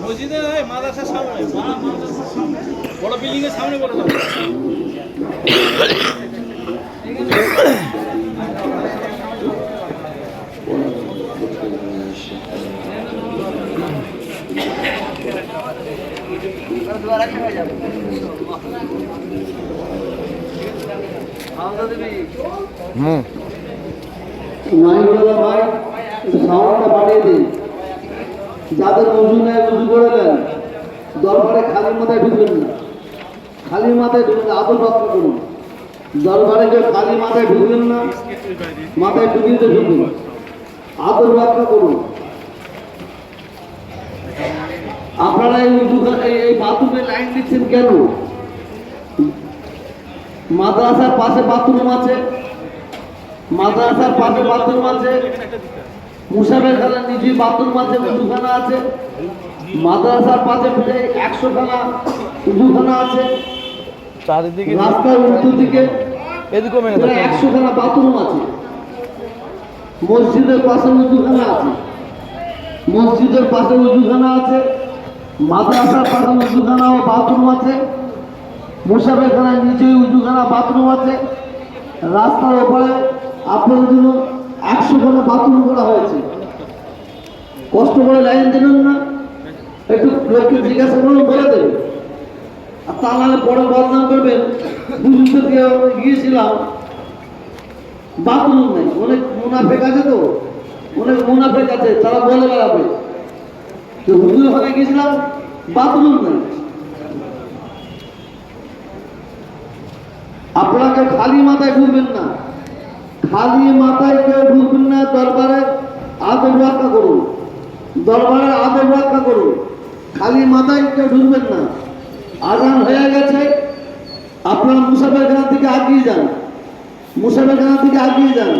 মসজিদের মাদ্রাসার সামনে, বড় বিল্ডিং এর সামনে বলে দাও। ভাই সাউন্ডটা বাড়িয়ে দিন। যাদের উজু নেয় উজু করে দেন। দরবারে খালি মাথায় ঢুকবেন না, খালি মাথায় ঢুকবেন না, আদর রক্ষা করুন। দরবারে কেউ খালি মাথায় ঢুকবেন না, মাথায় ঢুকিয়ে ঢুকুন, আদর রক্ষা করুন। আপনারা এই উজু এই বাথরুমে লাইন দিচ্ছেন কেন? মাদ্রাসার পাশে বাথরুম আছে, মাদ্রাসার পাশে বাথরুম আছে, মুসাফের খানার নিচে বাথরুম আছে, উজুখানা আছে। মাদ্রাসার পাশে 100 খানা উজুখানা আছে, চারিদিকে রাস্তার উল্টো দিকে এদিকে 100 খানা বাথরুম আছে। মসজিদের পাশে উজুখানা আছে, মসজিদের পাশে উজুখানা আছে, মাদ্রাসার পাশে উজুখানা ও বাথরুম আছে, মুসাফের খানার নিচে উজুখানা বাথরুম আছে। রাস্তার ওপরে আপনাদের জন্য 100 খানা বাথরুম করা হয়েছে। কষ্ট করে লাইন দেবেন না, একটু লোককে জিজ্ঞাসা করুন, বলে দেবে। আর তা নাহলে পরে বদনাম করবেন। বুঝতে গিয়েছিলাম, বাথরুম নেই। অনেক মুনাফেক আছে, তো অনেক মুনাফেক আছে, তারা বলে বেড়াবে হুজুর ওখানে গিয়েছিলাম, বাথরুম নেই। আপনাকে খালি মাথায় ঢুকবেন না, খালি মাথায় কেউ ঢুকবেন না। দরবারে আদব রক্ষা করুন, দরবারে আদব রক্ষা করুন। খালি মাথায় কেউ ঢুকবেন না। আজান হয়ে গেছে, আপনারা মুসাফের খানা থেকে আগিয়ে যান, মুসাফের খানা থেকে আগিয়ে যান।